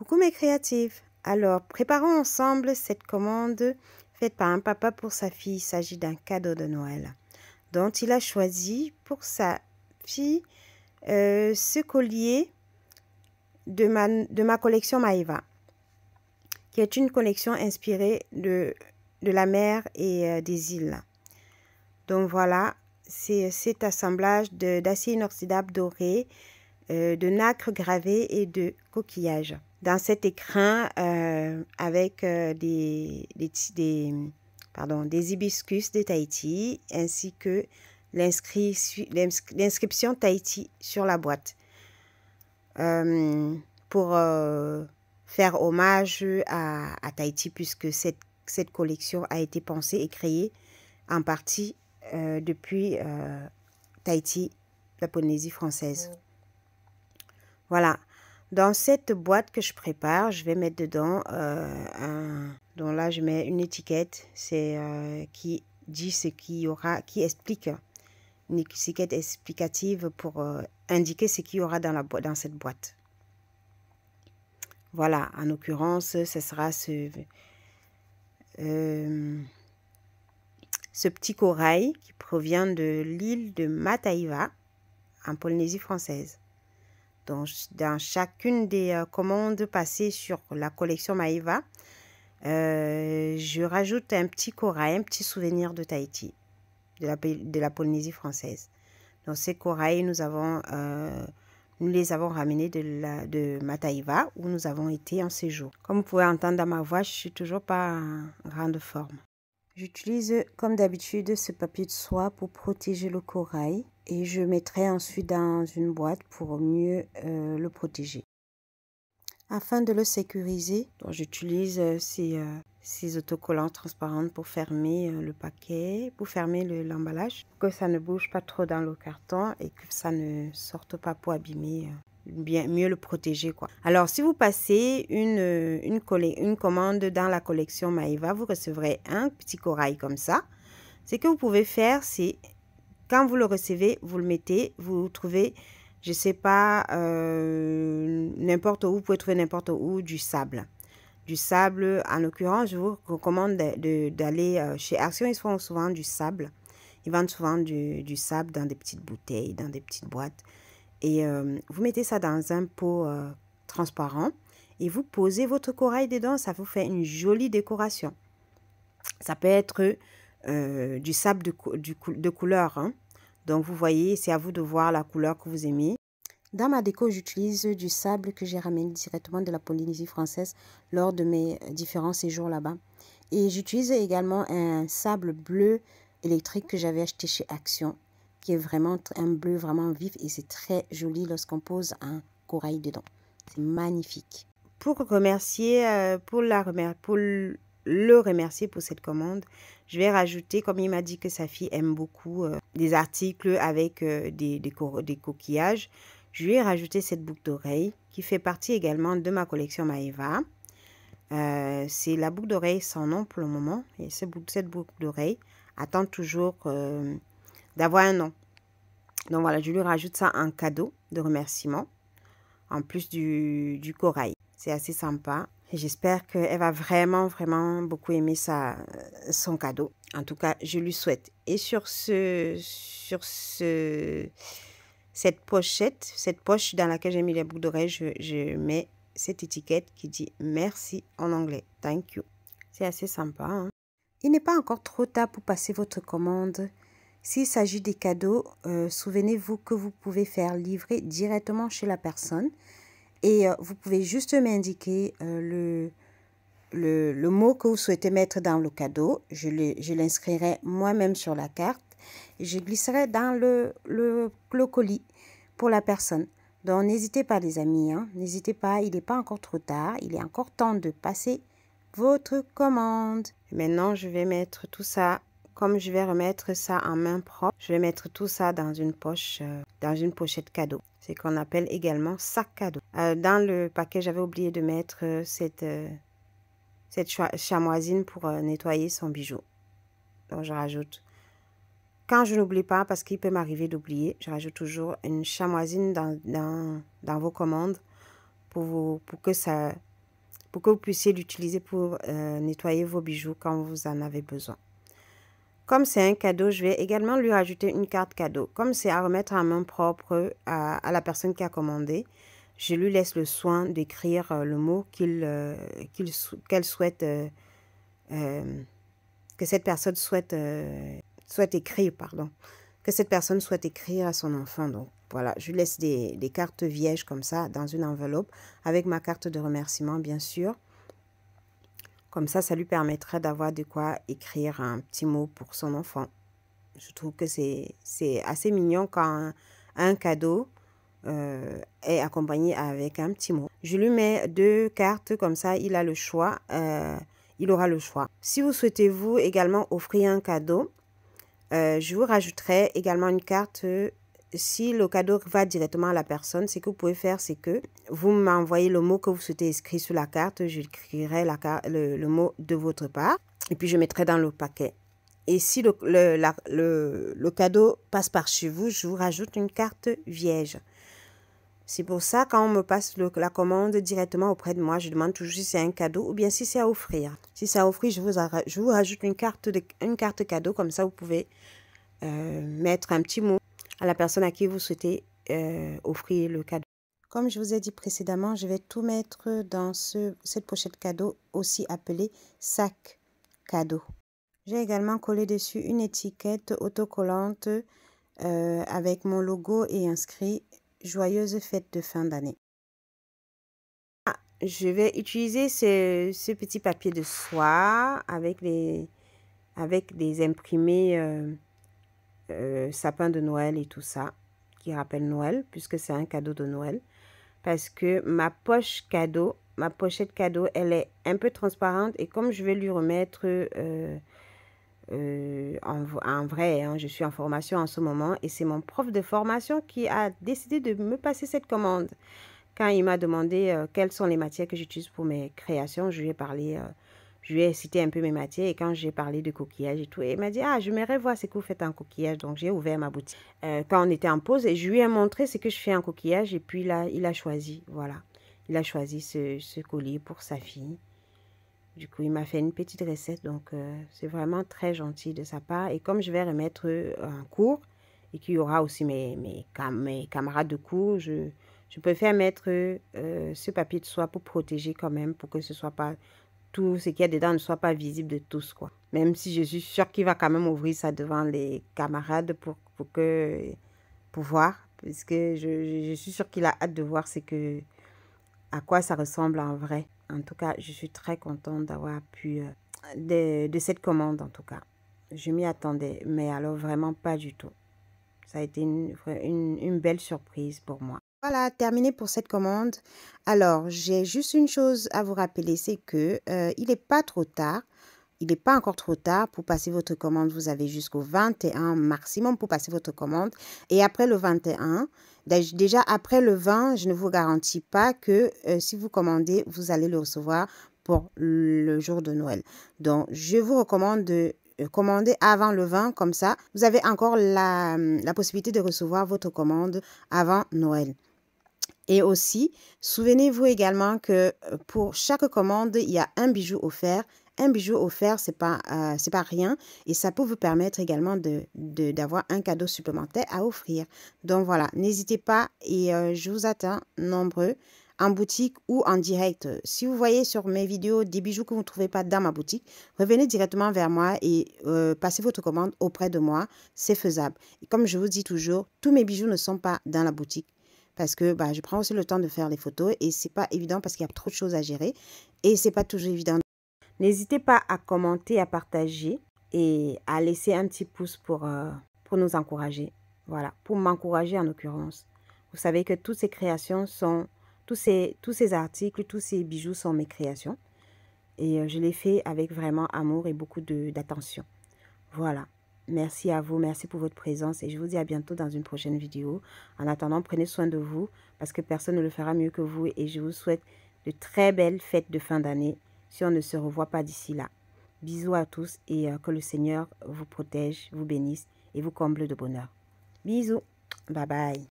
Coucou mes créatives! Alors, préparons ensemble cette commande faite par un papa pour sa fille. Il s'agit d'un cadeau de Noël dont il a choisi pour sa fille ce collier de ma collection Maeva, qui est une collection inspirée de la mer et des îles. Donc voilà, c'est cet assemblage d'acier inoxydable doré, de nacre gravé et de coquillages. Dans cet écrin avec des hibiscus de Tahiti ainsi que l'inscription Tahiti sur la boîte pour faire hommage à Tahiti, puisque cette collection a été pensée et créée en partie depuis Tahiti, la Polynésie française. Voilà. Dans cette boîte que je prépare, je vais mettre dedans donc là je mets une étiquette, qui dit ce qu'il y aura, qui explique, une étiquette explicative pour indiquer ce qu'il y aura dans cette boîte. Voilà, en l'occurrence, ce sera ce petit corail qui provient de l'île de Mataiva en Polynésie française. Donc, dans chacune des commandes passées sur la collection Maeva, je rajoute un petit corail, un petit souvenir de Tahiti, de la Polynésie française. Donc, ces corails, nous les avons ramenés de Mataiva, où nous avons été en séjour. Comme vous pouvez entendre dans ma voix, je ne suis toujours pas en grande forme. J'utilise comme d'habitude ce papier de soie pour protéger le corail et je mettrai ensuite dans une boîte pour mieux le protéger. Afin de le sécuriser, j'utilise ces autocollants transparents pour fermer le paquet, pour fermer l'emballage, que ça ne bouge pas trop dans le carton et que ça ne sorte pas pour abîmer, mieux le protéger, quoi. Alors, si vous passez une commande dans la collection Maeva, vous recevrez un petit corail comme ça. Ce que vous pouvez faire, c'est quand vous le recevez, vous le mettez, vous trouvez, je sais pas, n'importe où, vous pouvez trouver n'importe où du sable. Du sable, en l'occurrence, je vous recommande d'aller chez Action, ils font souvent du sable. Ils vendent souvent du sable dans des petites bouteilles, dans des petites boîtes. Et vous mettez ça dans un pot transparent et vous posez votre corail dedans. Ça vous fait une jolie décoration. Ça peut être du sable de couleur, hein. Donc, vous voyez, c'est à vous de voir la couleur que vous aimez. Dans ma déco, j'utilise du sable que j'ai ramené directement de la Polynésie française lors de mes différents séjours là-bas. Et j'utilise également un sable bleu électrique que j'avais acheté chez Action, qui est vraiment un bleu vraiment vif et c'est très joli lorsqu'on pose un corail dedans. C'est magnifique. Pour remercier, pour le remercier pour cette commande, je vais rajouter, comme il m'a dit que sa fille aime beaucoup des articles avec des coquillages, je lui ai rajouté cette boucle d'oreille qui fait partie également de ma collection Maeva. C'est la boucle d'oreille sans nom pour le moment. Et cette boucle d'oreille attend toujours d'avoir un nom. Donc voilà, je lui rajoute ça en cadeau de remerciement, en plus du corail. C'est assez sympa. J'espère qu'elle va vraiment, vraiment beaucoup aimer son cadeau. En tout cas, je lui souhaite. Et sur cette poche dans laquelle j'ai mis les boucles d'oreilles, je mets cette étiquette qui dit merci en anglais. Thank you. C'est assez sympa, hein? Il n'est pas encore trop tard pour passer votre commande. S'il s'agit des cadeaux, souvenez-vous que vous pouvez faire livrer directement chez la personne. Et vous pouvez juste m'indiquer le mot que vous souhaitez mettre dans le cadeau. Je l'inscrirai moi-même sur la carte. Et je glisserai dans le colis pour la personne. Donc, n'hésitez pas les amis, hein. N'hésitez pas, il n'est pas encore trop tard. Il est encore temps de passer votre commande. Maintenant, je vais mettre tout ça, comme je vais remettre ça en main propre, je vais mettre tout ça dans une poche, dans une pochette cadeau. C'est qu'on appelle également sac cadeau. Dans le paquet, j'avais oublié de mettre cette chamoisine pour nettoyer son bijou. Donc, je rajoute. Quand je n'oublie pas, parce qu'il peut m'arriver d'oublier, je rajoute toujours une chamoisine dans vos commandes pour que ça pour que vous puissiez l'utiliser pour nettoyer vos bijoux quand vous en avez besoin. Comme c'est un cadeau, je vais également lui rajouter une carte cadeau. Comme c'est à remettre en main propre à la personne qui a commandé, je lui laisse le soin d'écrire le mot qu'elle souhaite, que cette personne souhaite écrire, pardon. Que cette personne souhaite écrire à son enfant. Donc voilà, je lui laisse des cartes vierges comme ça dans une enveloppe avec ma carte de remerciement, bien sûr. Comme ça lui permettrait d'avoir de quoi écrire un petit mot pour son enfant. Je trouve que c'est assez mignon quand un cadeau est accompagné avec un petit mot. Je lui mets 2 cartes, comme ça il a le choix. Il aura le choix. Si vous souhaitez vous également offrir un cadeau, je vous rajouterai également une carte. Si le cadeau va directement à la personne, ce que vous pouvez faire, c'est que vous m'envoyez le mot que vous souhaitez inscrire sur la carte. J'écrirai le mot de votre part et puis je mettrai dans le paquet. Et si le cadeau passe par chez vous, je vous rajoute une carte vierge. C'est pour ça, quand on me passe la commande directement auprès de moi, je demande toujours si c'est un cadeau ou bien si c'est à offrir. Si c'est à offrir, je vous rajoute une carte cadeau. Comme ça, vous pouvez mettre un petit mot à la personne à qui vous souhaitez offrir le cadeau. Comme je vous ai dit précédemment, je vais tout mettre dans cette pochette cadeau, aussi appelée sac cadeau. J'ai également collé dessus une étiquette autocollante avec mon logo et inscrit « Joyeuse fête de fin d'année ». Je vais utiliser ce petit papier de soie avec des imprimés sapin de Noël et tout ça, qui rappelle Noël, puisque c'est un cadeau de Noël. Parce que ma pochette cadeau, elle est un peu transparente. Et comme je vais lui remettre en vrai, hein, je suis en formation en ce moment. Et c'est mon prof de formation qui a décidé de me passer cette commande. Quand il m'a demandé quelles sont les matières que j'utilise pour mes créations, je lui ai parlé... je lui ai cité un peu mes matières et quand j'ai parlé de coquillage et tout, il m'a dit « Ah, j'aimerais voir ce que vous faites en coquillage. » Donc, j'ai ouvert ma boutique. Quand on était en pause, et je lui ai montré ce que je fais en coquillage et puis là, il a choisi, voilà. Il a choisi ce collier pour sa fille. Du coup, il m'a fait une petite recette. Donc, c'est vraiment très gentil de sa part. Et comme je vais remettre un cours et qu'il y aura aussi mes camarades de cours, je préfère mettre ce papier de soie pour protéger quand même, pour que ce soit pas... tout ce qu'il y a dedans ne soit pas visible de tous, quoi. Même si je suis sûre qu'il va quand même ouvrir ça devant les camarades pour voir. Parce que je suis sûre qu'il a hâte de voir à quoi ça ressemble en vrai. En tout cas, je suis très contente d'avoir pu... de cette commande, en tout cas. Je m'y attendais, mais alors vraiment pas du tout. Ça a été une belle surprise pour moi. Voilà, terminé pour cette commande. Alors, j'ai juste une chose à vous rappeler, c'est que il n'est pas trop tard. Il n'est pas encore trop tard pour passer votre commande. Vous avez jusqu'au 21 maximum pour passer votre commande. Et après le 21, déjà après le 20, je ne vous garantis pas que si vous commandez, vous allez le recevoir pour le jour de Noël. Donc, je vous recommande de commander avant le 20, comme ça, vous avez encore la possibilité de recevoir votre commande avant Noël. Et aussi, souvenez-vous également que pour chaque commande, il y a un bijou offert. Un bijou offert, c'est pas rien. Et ça peut vous permettre également d'avoir un cadeau supplémentaire à offrir. Donc voilà, n'hésitez pas et je vous attends nombreux en boutique ou en direct. Si vous voyez sur mes vidéos des bijoux que vous ne trouvez pas dans ma boutique, revenez directement vers moi et passez votre commande auprès de moi. C'est faisable. Et comme je vous dis toujours, tous mes bijoux ne sont pas dans la boutique. Parce que je prends aussi le temps de faire les photos et c'est pas évident parce qu'il y a trop de choses à gérer et c'est pas toujours évident. N'hésitez pas à commenter, à partager et à laisser un petit pouce pour nous encourager. Voilà, pour m'encourager en l'occurrence. Vous savez que toutes ces créations sont, tous ces articles, tous ces bijoux sont mes créations. Et je les fais avec vraiment amour et beaucoup d'attention. Voilà. Merci à vous, merci pour votre présence et je vous dis à bientôt dans une prochaine vidéo. En attendant, prenez soin de vous parce que personne ne le fera mieux que vous et je vous souhaite de très belles fêtes de fin d'année si on ne se revoit pas d'ici là. Bisous à tous et que le Seigneur vous protège, vous bénisse et vous comble de bonheur. Bisous, bye bye.